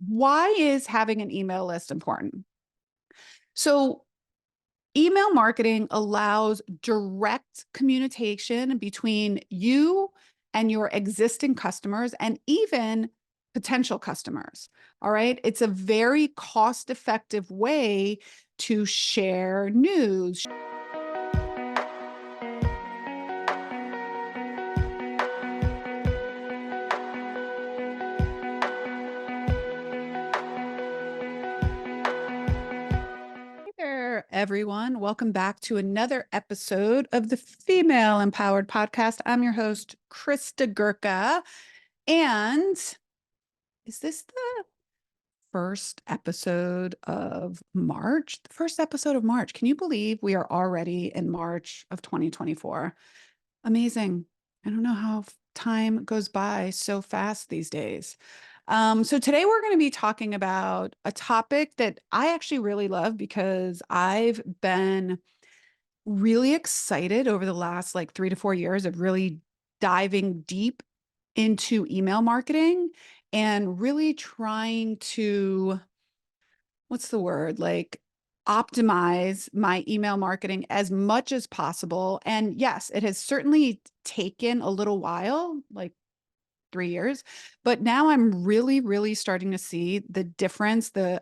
Why is having an email list important? So, email marketing allows direct communication between you and your existing customers and even potential customers. All right. It's a very cost effective way to share news. Hey there, everyone. Welcome back to another episode of the Female Empowered Podcast. I'm your host, Krista Gurka. And is this the first episode of March? The first episode of March. Can you believe we are already in March of 2024? Amazing. I don't know how time goes by so fast these days. So today we're going to be talking about a topic that I actually really love because I've been really excited over the last like 3 to 4 years of really diving deep into email marketing and really trying to, what's the word? Like optimize my email marketing as much as possible. And yes, it has certainly taken a little while, like 3 years, but now I'm really, really starting to see the difference, the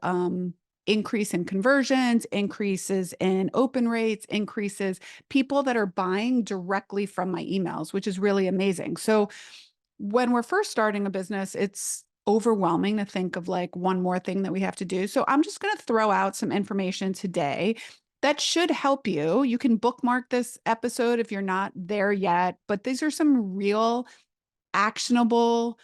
increase in conversions, increases in open rates, increases people that are buying directly from my emails, which is really amazing. So when we're first starting a business, it's overwhelming to think of like one more thing that we have to do. So I'm just going to throw out some information today that should help you. You can bookmark this episode if you're not there yet, but these are some real actionable,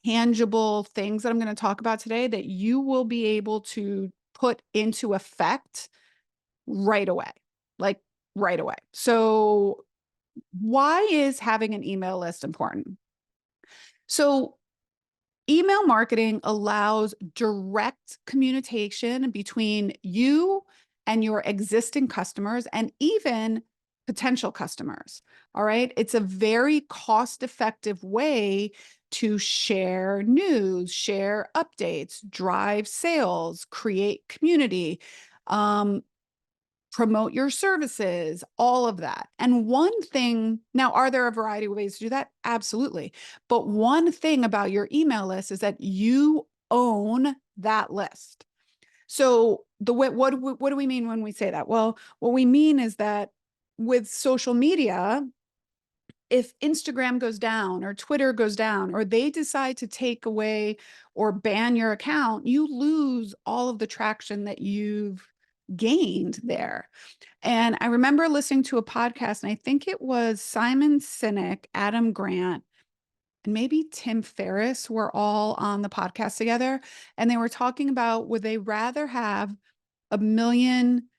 tangible things that I'm going to talk about today that you will be able to put into effect right away. Like right away. So, why is having an email list important? So, email marketing allows direct communication between you and your existing customers and even potential customers. All right. It's a very cost effective way to share news, share updates, drive sales, create community. Um, Promote your services, all of that. And one thing, now, are there a variety of ways to do that? Absolutely. But one thing about your email list is that you own that list. So the way, what do we mean when we say that? Well, what we mean is that with social media, if Instagram goes down or Twitter goes down or they decide to take away or ban your account, you lose all of the traction that you've gained there. And I remember listening to a podcast, and I think it was Simon Sinek, Adam Grant, and maybe Tim Ferriss were all on the podcast together. And they were talking about, would they rather have 1 million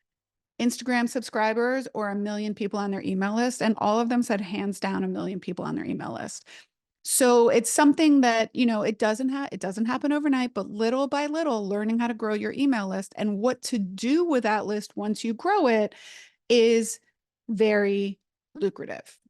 Instagram subscribers or 1 million people on their email list? And all of them said, hands down, 1 million people on their email list. So it's something that, it doesn't happen overnight, but little by little, learning how to grow your email list and what to do with that list once you grow it is very lucrative.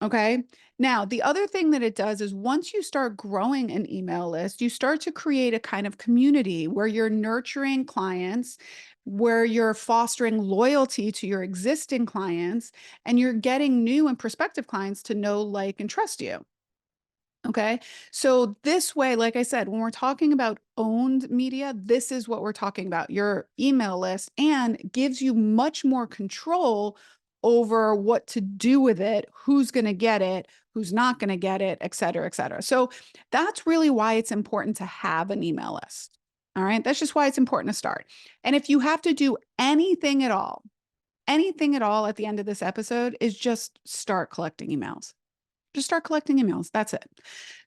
Okay. Now, the other thing that it does is once you start growing an email list, you start to create a kind of community where you're nurturing clients, where you're fostering loyalty to your existing clients, and you're getting new and prospective clients to know, like, and trust you. Okay. So this way, like I said, when we're talking about owned media, this is what we're talking about, your email list, and gives you much more control over what to do with it, who's going to get it, who's not going to get it, et cetera, et cetera. So that's really why it's important to have an email list. All right. That's just why it's important to start. And if you have to do anything at all at the end of this episode, is just start collecting emails. Just start collecting emails. That's it.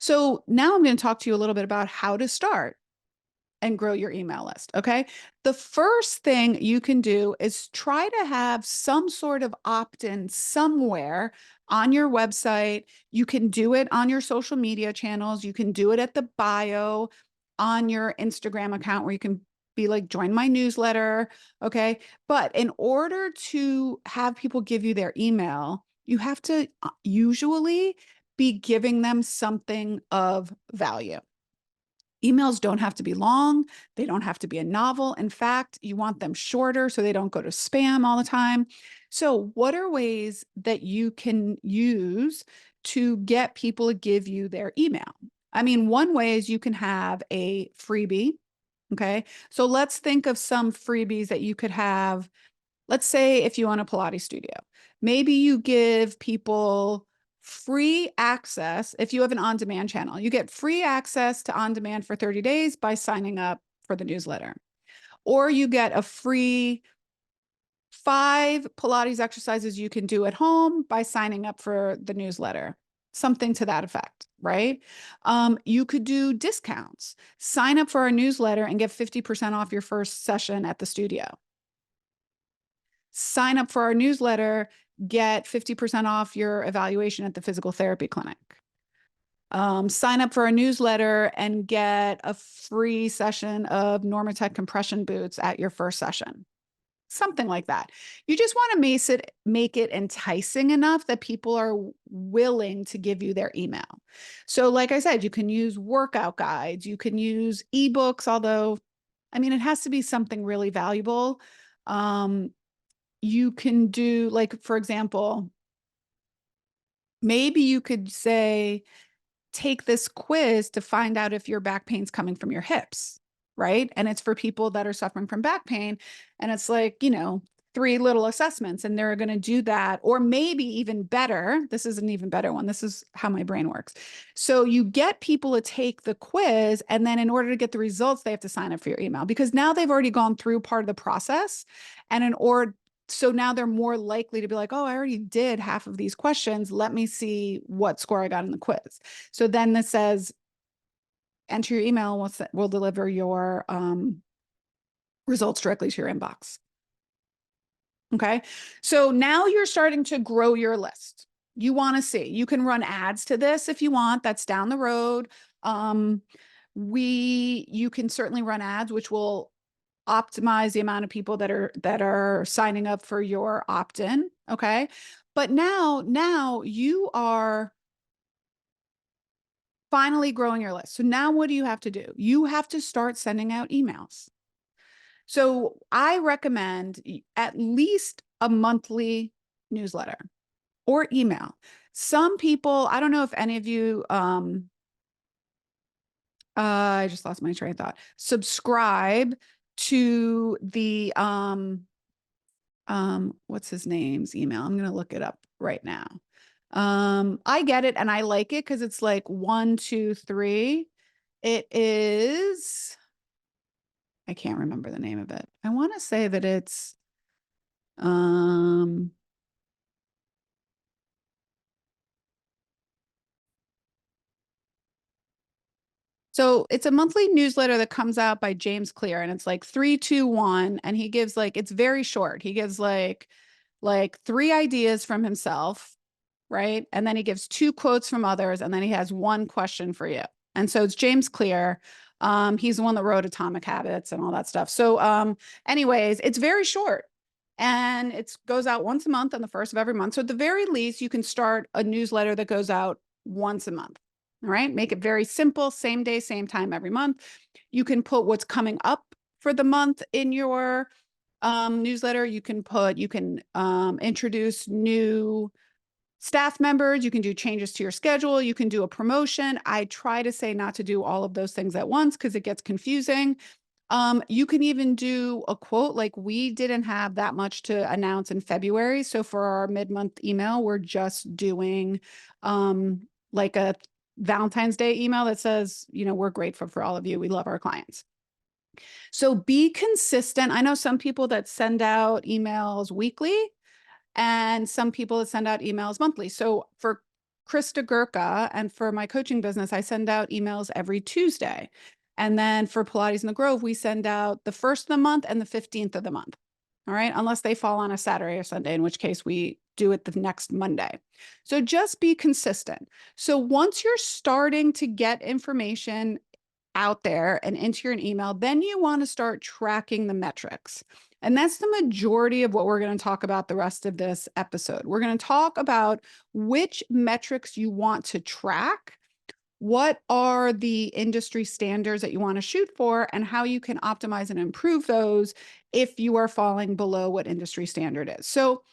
So now I'm going to talk to you a little bit about how to start and grow your email list. Okay. The first thing you can do is try to have some sort of opt in somewhere on your website. You can do it on your social media channels. You can do it at the bio on your Instagram account where you can be like, join my newsletter. Okay. But in order to have people give you their email, you have to usually be giving them something of value. Emails don't have to be long. They don't have to be a novel. In fact, you want them shorter so they don't go to spam all the time. So, what are ways that you can use to get people to give you their email? I mean, one way is you can have a freebie. Okay. So, let's think of some freebies that you could have. Let's say if you own a Pilates studio, maybe you give people free access. If you have an on-demand channel, you get free access to on-demand for 30 days by signing up for the newsletter. Or you get a free 5 Pilates exercises you can do at home by signing up for the newsletter. Something to that effect, right? You could do discounts. Sign up for our newsletter and get 50% off your first session at the studio. Sign up for our newsletter, get 50% off your evaluation at the physical therapy clinic. Sign up for our newsletter and get a free session of Normatec compression boots at your first session. Something like that. You just want to make it enticing enough that people are willing to give you their email. So, like I said, you can use workout guides, you can use ebooks, although, I mean, it has to be something really valuable. You can do, like, for example, maybe you could say, take this quiz to find out if your back pain's coming from your hips, right? And it's for people that are suffering from back pain. And it's like, 3 little assessments, and they're going to do that. Or maybe even better, this is an even better one. This is how my brain works. So you get people to take the quiz, and then in order to get the results, they have to sign up for your email, because now they've already gone through part of the process. And so now they're more likely to be like, oh, I already did half of these questions. Let me see what score I got in the quiz. So then this says, enter your email. We'll deliver your results directly to your inbox. Okay. So now you're starting to grow your list. You want to see, you can run ads to this if you want. That's down the road. You can certainly run ads, which will optimize the amount of people that are signing up for your opt-in. Okay. But now you are finally growing your list. So now what do you have to do? You have to start sending out emails. So I recommend at least a monthly newsletter or email. Some people, I don't know if any of you, I just lost my train of thought. Subscribe to the what's his name's email? I'm gonna look it up right now. I get it and I like it because it's like 1, 2, 3. It is, I can't remember the name of it. I want to say that it's so it's a monthly newsletter that comes out by James Clear, and it's like 3, 2, 1. And he gives, like, it's very short. He gives like 3 ideas from himself, right? And then he gives 2 quotes from others, and then he has 1 question for you. And so it's James Clear. He's the one that wrote Atomic Habits and all that stuff. So anyways, it's very short. And it goes out once a month on the first of every month. So at the very least, you can start a newsletter that goes out once a month. All right. Make it very simple, same day, same time every month. You can put what's coming up for the month in your newsletter. You can introduce new staff members. You can do changes to your schedule. You can do a promotion. I try to say not to do all of those things at once because it gets confusing. You can even do a quote. Like, we didn't have that much to announce in February. So for our mid-month email, we're just doing like a Valentine's Day email that says, we're grateful for all of you. We love our clients. So be consistent. I know some people that send out emails weekly and some people that send out emails monthly. So for Krista Gurka and for my coaching business, I send out emails every Tuesday. And then for Pilates in the Grove, we send out the 1st of the month and the 15th of the month. All right. Unless they fall on a Saturday or Sunday, in which case we do it the next Monday. So just be consistent. So once you're starting to get information out there and into your email, then you want to start tracking the metrics. And that's the majority of what we're going to talk about the rest of this episode. We're going to talk about which metrics you want to track, what are the industry standards that you want to shoot for, and how you can optimize and improve those if you are falling below what industry standard is. So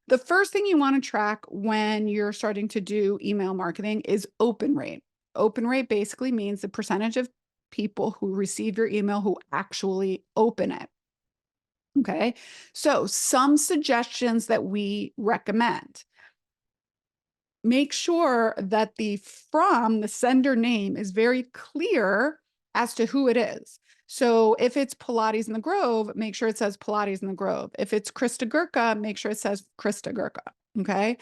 the first thing you want to track when you're starting to do email marketing is open rate. Open rate basically means the percentage of people who receive your email who actually open it. Okay. So some suggestions that we recommend. Make sure that the sender name is very clear as to who it is. So if it's Pilates in the Grove, make sure it says Pilates in the Grove. If it's Krista Gurka, make sure it says Krista Gurka. Okay.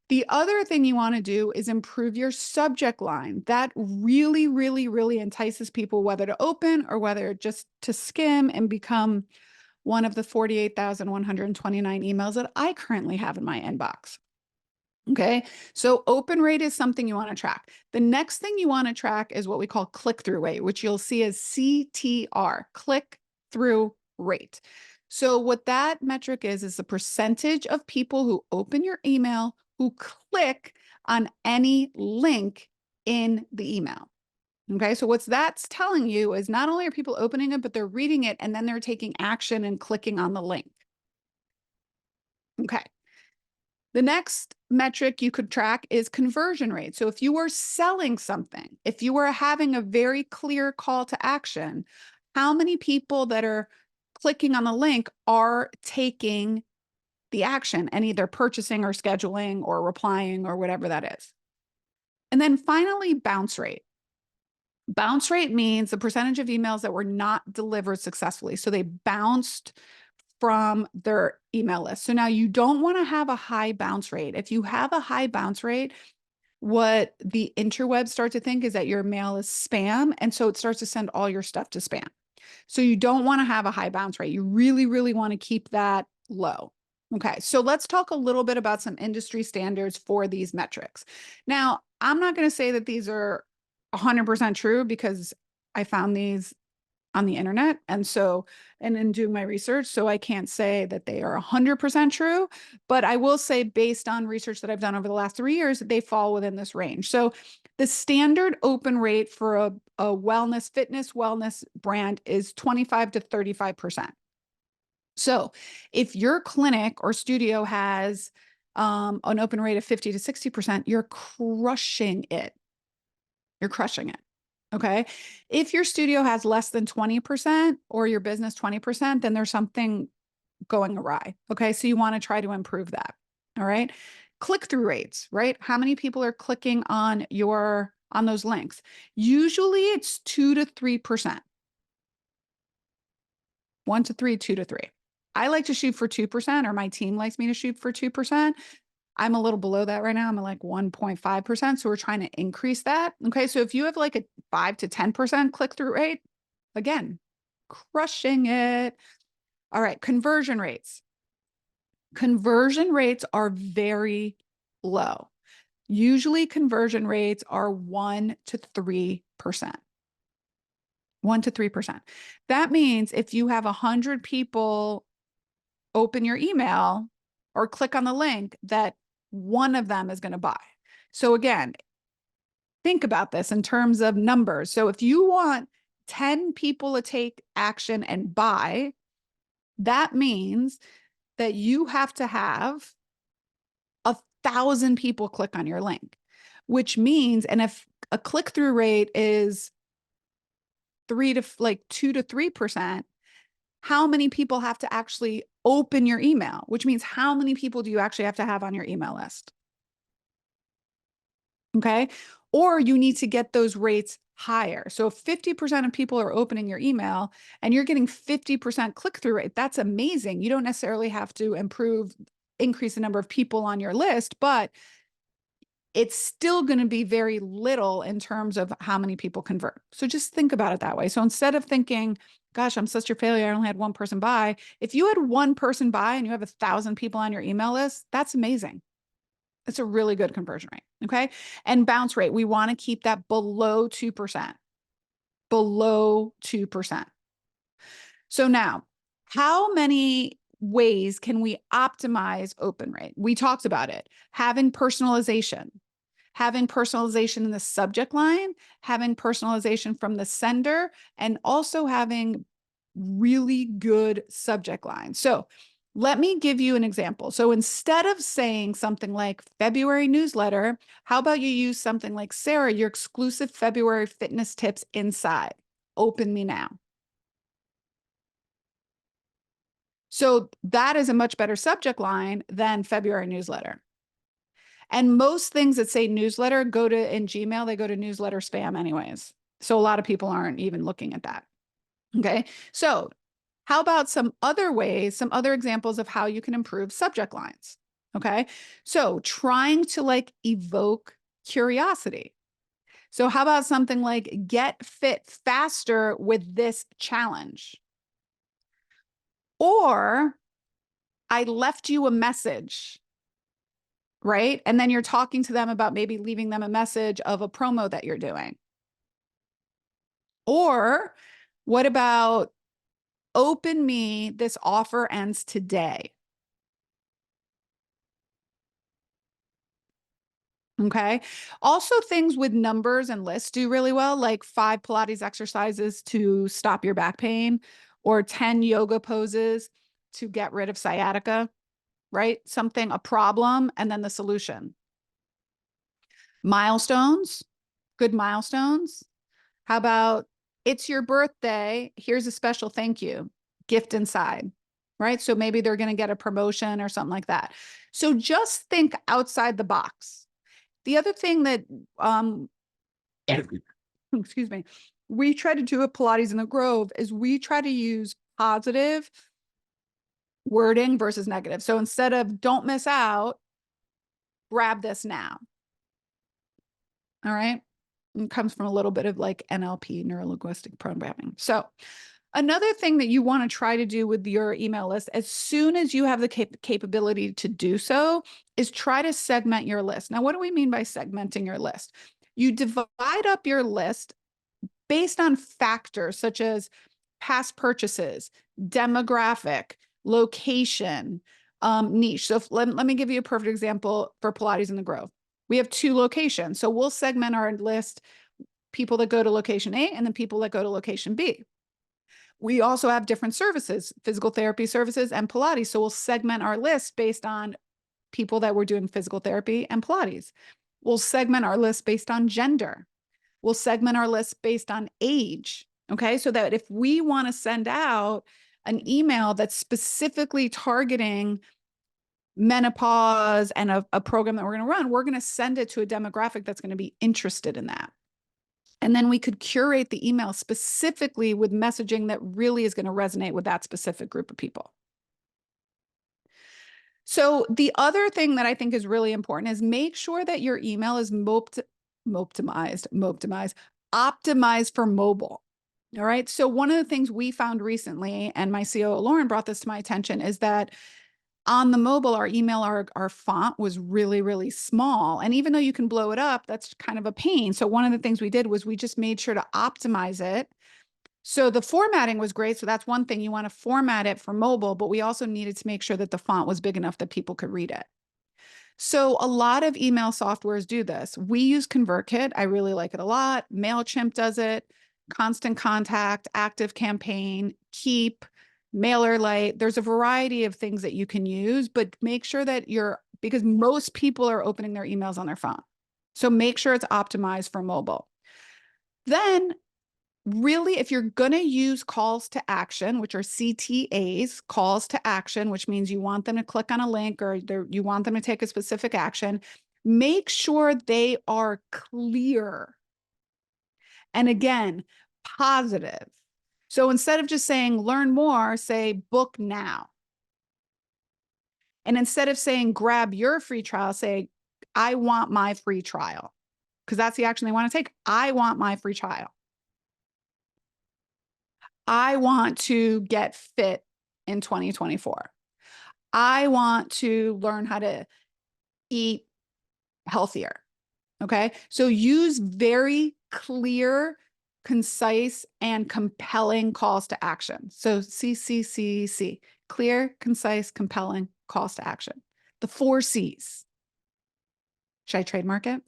The other thing you want to do is improve your subject line. That really, really, really entices people whether to open or whether just to skim and become one of the 48,129 emails that I currently have in my inbox. Okay, so open rate is something you want to track. The next thing you want to track is what we call click-through rate, which you'll see as CTR, click-through rate. So what that metric is the percentage of people who open your email who click on any link in the email. Okay, so that's telling you is not only are people opening it, but they're reading it and then they're taking action and clicking on the link. Okay. The next metric you could track is conversion rate. So if you are selling something, if you are having a very clear call to action, how many people that are clicking on the link are taking the action and either purchasing or scheduling or replying or whatever that is. And then finally, bounce rate. Bounce rate means the percentage of emails that were not delivered successfully. So they bounced from their email list. So now you don't want to have a high bounce rate. If you have a high bounce rate, what the interwebs start to think is that your mail is spam. And so it starts to send all your stuff to spam. So you don't want to have a high bounce rate. You really, really want to keep that low. Okay, so let's talk a little bit about some industry standards for these metrics. Now, I'm not going to say that these are 100% true because I found these on the internet. And in doing my research, so I can't say that they are 100% true, but I will say based on research that I've done over the last 3 years, they fall within this range. So the standard open rate for a fitness wellness brand is 25 to 35%. So if your clinic or studio has an open rate of 50 to 60%, you're crushing it. You're crushing it. Okay. If your studio has less than 20% or your business 20%, then there's something going awry. Okay. So you want to try to improve that. All right. Click-through rates, right? How many people are clicking on those links? Usually it's 2 to 3%. 1 to 3, 2 to 3. I like to shoot for 2%, or my team likes me to shoot for 2%. I'm a little below that right now. I'm at like 1.5%. So we're trying to increase that. Okay. So if you have like a 5 to 10% click-through rate, again, crushing it. All right. Conversion rates. Conversion rates are very low. Usually conversion rates are 1 to 3%. 1 to 3%. That means if you have 100 people open your email or click on the link, that one of them is going to buy. So again, think about this in terms of numbers. So if you want 10 people to take action and buy, that means that you have to have 1,000 people click on your link, which means, and if a click-through rate is 2 to 3%, how many people have to actually open your email, which means how many people do you actually have to have on your email list? Okay. Or you need to get those rates higher. So if 50% of people are opening your email and you're getting 50% click-through rate, that's amazing. You don't necessarily have to increase the number of people on your list, but it's still going to be very little in terms of how many people convert. So just think about it that way. So instead of thinking, gosh, I'm such a failure, I only had one person buy. If you had one person buy and you have 1,000 people on your email list, that's amazing. It's a really good conversion rate. Okay. And bounce rate, we want to keep that below 2%. Below 2%. So now, how many ways can we optimize open rate? We talked about it. Having personalization, having personalization in the subject line, having personalization from the sender, and also having really good subject lines. So let me give you an example. So instead of saying something like February newsletter, how about you use something like, Sarah, your exclusive February fitness tips inside. Open me now. So that is a much better subject line than February newsletter. And most things that say newsletter go to in Gmail, they go to newsletter spam anyways. So a lot of people aren't even looking at that. Okay. So how about some other ways, some other examples of how you can improve subject lines? Okay. So trying to like evoke curiosity. So how about something like get fit faster with this challenge? Or I left you a message, right? And then you're talking to them about maybe leaving them a message of a promo that you're doing. Or what about open me, this offer ends today? Okay. Also, things with numbers and lists do really well, like 5 Pilates exercises to stop your back pain or 10 yoga poses to get rid of sciatica, right? Something, a problem, and then the solution. Milestones, good milestones. How about it's your birthday? Here's a special thank you gift inside, right? So maybe they're going to get a promotion or something like that. So just think outside the box. The other thing that, excuse me, we try to do at Pilates in the Grove is we try to use positive wording versus negative. So instead of don't miss out, grab this now. All right. It comes from a little bit of like NLP, neuro linguistic programming. So another thing that you want to try to do with your email list, as soon as you have the capability to do so, is try to segment your list. Now, what do we mean by segmenting your list? You divide up your list based on factors such as past purchases, demographic, location, niche. So let me give you a perfect example for Pilates in the Grove. We have 2 locations. So we'll segment our list, people that go to location A and then people that go to location B. We also have different services, physical therapy services and Pilates. So we'll segment our list based on people that were doing physical therapy and Pilates. We'll segment our list based on gender. We'll segment our list based on age. Okay. So that if we want to send out an email that's specifically targeting menopause and a program that we're going to run, we're going to send it to a demographic that's going to be interested in that. And then we could curate the email specifically with messaging that really is going to resonate with that specific group of people. So the other thing that I think is really important is make sure that your email is optimized for mobile. All right. So one of the things we found recently, and my COO Lauren brought this to my attention, is that on the mobile, our email, our font was really, really small. And even though you can blow it up, that's kind of a pain. So one of the things we did was we just made sure to optimize it. So the formatting was great. So that's one thing, you want to format it for mobile, but we also needed to make sure that the font was big enough that people could read it. So a lot of email softwares do this. We use ConvertKit. I really like it a lot. MailChimp does it. Constant Contact, Active Campaign, Keep, MailerLite. There's a variety of things that you can use, but make sure that because most people are opening their emails on their phone. So make sure it's optimized for mobile. Then really, if you're going to use calls to action, which are CTAs, calls to action, which means you want them to click on a link or you want them to take a specific action, make sure they are clear. And again, positive. So instead of just saying learn more, say book now. And instead of saying grab your free trial, say I want my free trial, because that's the action they want to take. I want my free trial. I want to get fit in 2024. I want to learn how to eat healthier. Okay. So use very clear, concise, and compelling calls to action. So CCCC, clear, concise, compelling calls to action. The 4 C's. Should I trademark it?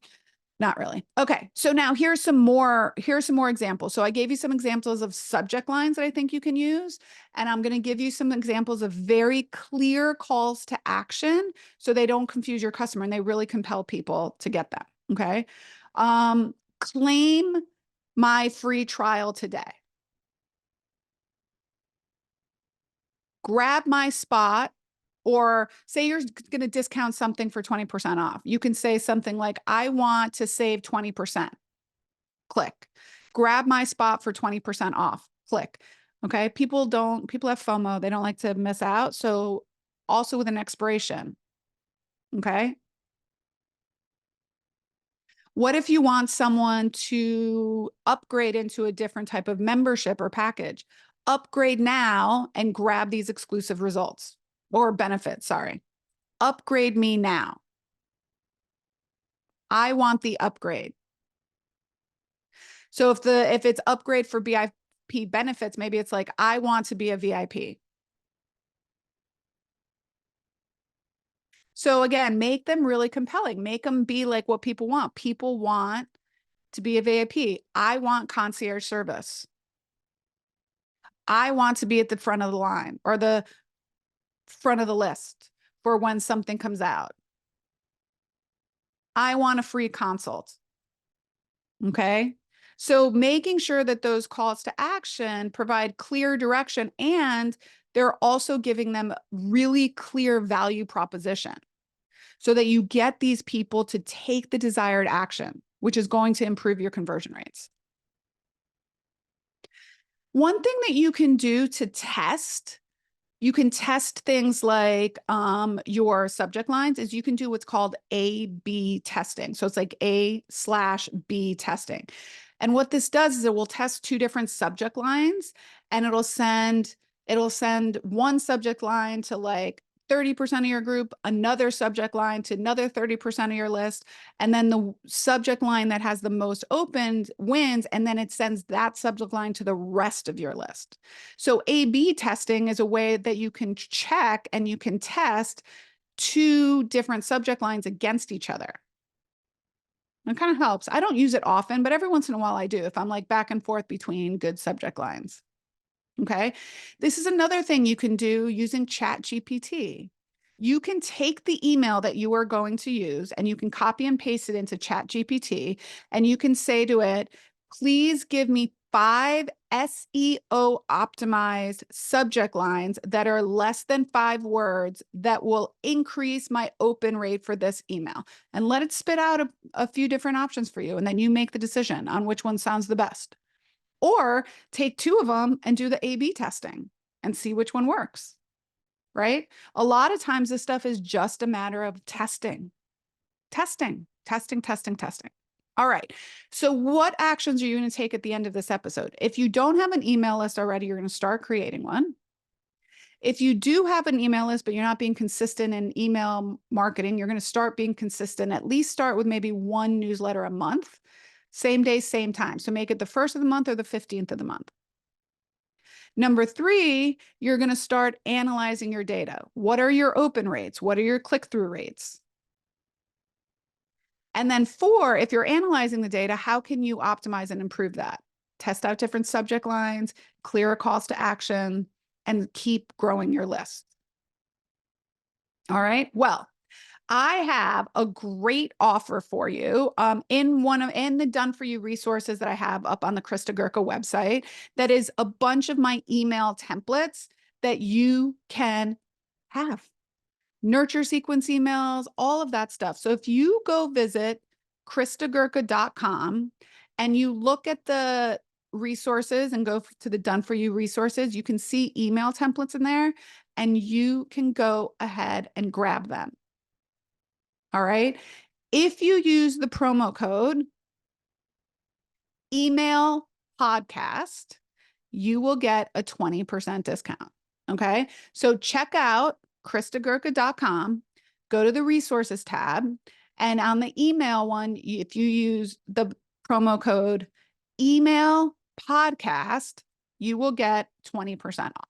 Not really. Okay. So now here's some more examples. So I gave you some examples of subject lines that I think you can use, and I'm going to give you some examples of very clear calls to action so they don't confuse your customer and they really compel people to get them. Okay. Claim my free trial today. Grab my spot, or say you're going to discount something for 20% off. You can say something like, I want to save 20%. Click. Grab my spot for 20% off. Click. Okay. People have FOMO. They don't like to miss out. So also with an expiration. Okay. What if you want someone to upgrade into a different type of membership or package? Upgrade now and grab these exclusive results or benefits. Sorry. Upgrade me now. I want the upgrade. So if it's upgrade for VIP benefits, maybe it's like, I want to be a VIP. So again, make them really compelling. Make them be like what people want. People want to be a VIP. I want concierge service. I want to be at the front of the line or the front of the list for when something comes out. I want a free consult. Okay. So making sure that those calls to action provide clear direction, and they're also giving them really clear value proposition so that you get these people to take the desired action, which is going to improve your conversion rates. One thing that you can do to test, you can test things like your subject lines, is you can do what's called A/B testing. So it's like A/B testing. And what this does is it will test two different subject lines, and it'll send one subject line to like 30% of your group, another subject line to another 30% of your list, and then the subject line that has the most opened wins, and then it sends that subject line to the rest of your list. So A/B testing is a way that you can check and you can test two different subject lines against each other. It kind of helps. I don't use it often, but every once in a while I do if I'm like back and forth between good subject lines. Okay. This is another thing you can do using ChatGPT. You can take the email that you are going to use and you can copy and paste it into ChatGPT, and you can say to it, please give me 5 SEO optimized subject lines that are less than 5 words that will increase my open rate for this email, and let it spit out a few different options for you. And then you make the decision on which one sounds the best. Or take 2 of them and do the A/B testing and see which one works, right? A lot of times this stuff is just a matter of testing. All right. So what actions are you going to take at the end of this episode? If you don't have an email list already, you're going to start creating one. If you do have an email list, but you're not being consistent in email marketing, you're going to start being consistent. At least start with maybe 1 newsletter a month, same day, same time. So make it the 1st of the month or the 15th of the month. Number 3, you're going to start analyzing your data. What are your open rates? What are your click-through rates? And then 4, if you're analyzing the data, how can you optimize and improve that? Test out different subject lines, clearer calls to action, and keep growing your list. All right. Well, I have a great offer for you in the Done For You resources that I have up on the Krista Gurka website. That is a bunch of my email templates that you can have. Nurture sequence emails, all of that stuff. So if you go visit kristagurka.com and you look at the resources and go to the Done For You resources, you can see email templates in there, and you can go ahead and grab them. All right. If you use the promo code email podcast, you will get a 20% discount. Okay. So check out kristagurka.com, go to the resources tab, and on the email one, if you use the promo code email podcast, you will get 20% off.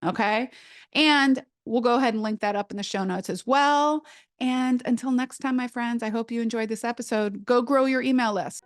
Okay. And we'll go ahead and link that up in the show notes as well. And until next time, my friends, I hope you enjoyed this episode. Go grow your email list.